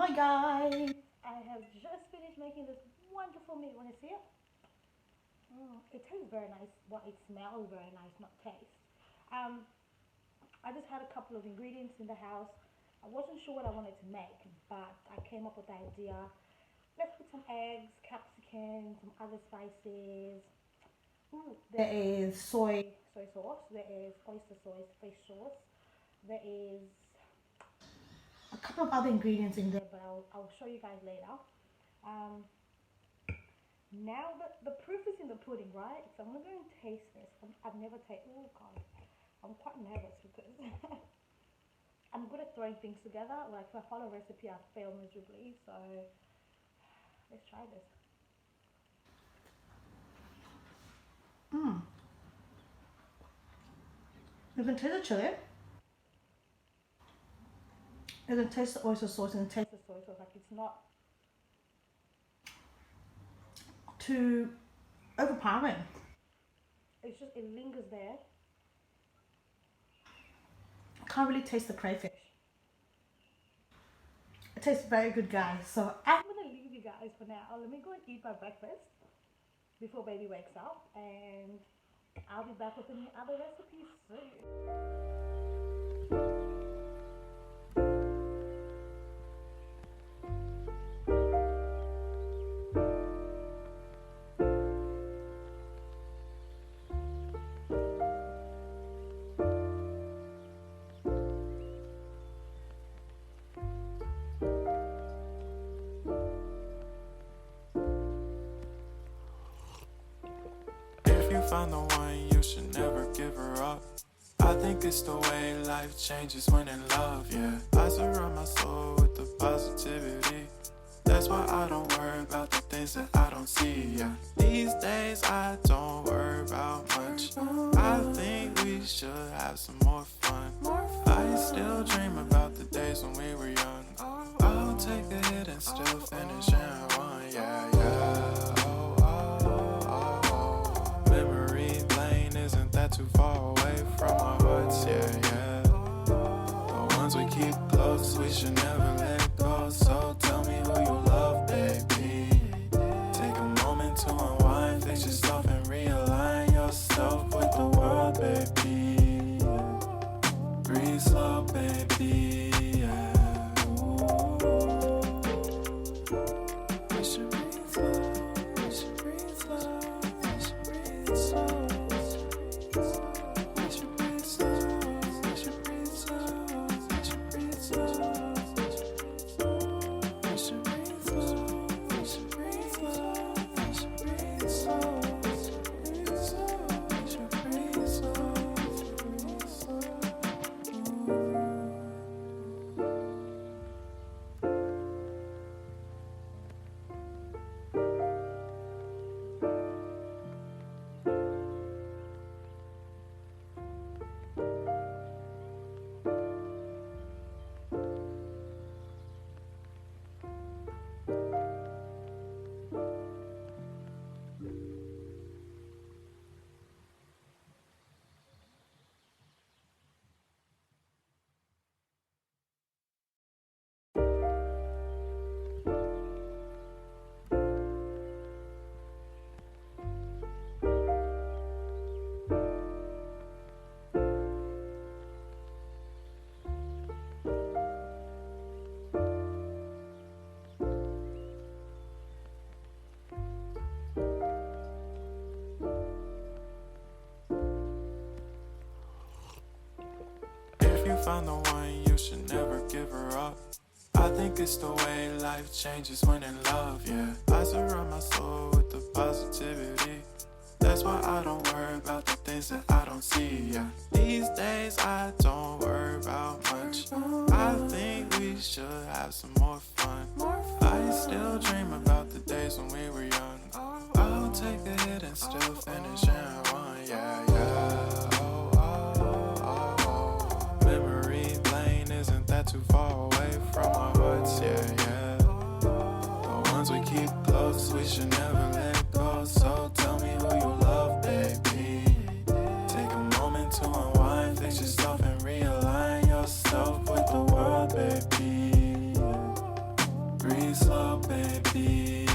Hi guys! I have just finished making this wonderful meat. Want to see it? It tastes very nice. Well, it smells very nice, not taste. Um, I just had a couple of ingredients in the house. I wasn't sure what I wanted to make, but I came up with the idea. Let's put some eggs, capsicum, some other spices. There is soy sauce. There is oyster sauce, fish sauce. There is a couple of other ingredients in there, but I'll show you guys later. Um, Now the proof is in the pudding, right? So I'm gonna go and taste this. I've never tasted. Oh god, I'm quite nervous because I'm good at throwing things together. Like if I follow a recipe, I fail miserably. So let's try this. You can taste the chili. You can taste the oyster sauce and taste the soy sauce. Like it's not too overpowering. It's just it lingers there. I can't really taste the crayfish. It tastes very good, guys. So I'm gonna leave you guys for now. Let me go and eat my breakfast before baby wakes up, and I'll be back with any other recipes soon. If you find the one, you should never give her up. I think it's the way life changes when in love, yeah. I surround my soul with the positivity. That's why I don't worry about the things that I don't see, yeah. These days I don't worry about much. I think we should have some more fun. I still dream about the days when we were young. I'll take a hit and still finish in one, yeah, yeah. Memory lane isn't that too far away from our hearts, yeah, yeah. The ones we keep close, we should never let go. So tell me who you love, baby. Take a moment to unwind, fix yourself and realign yourself with the world, baby. Breathe slow, baby, yeah. We should breathe slow, we should breathe slow, we should breathe slow. We should breathe slow, we should breathe slow, we should breathe slow. We should breathe slow, we should breathe slow, we should breathe slow. We should breathe slow, breathe slow. If you find the one, you should never give her up. I think it's the way life changes when in love, yeah. I surround my soul with the positivity. That's why I don't worry about the things that I don't see, yeah. These days I don't worry about much. I think we should have some more fun. I still dream about the days when we were young. I'll take a hit and still finish in one, yeah, yeah. Memory lane isn't that too far away from our hearts, yeah, yeah. The ones we keep close, we should never let go. So tell me who you love, baby. Take a moment to unwind, fix yourself and realign yourself with the world, baby. Breathe slow, baby.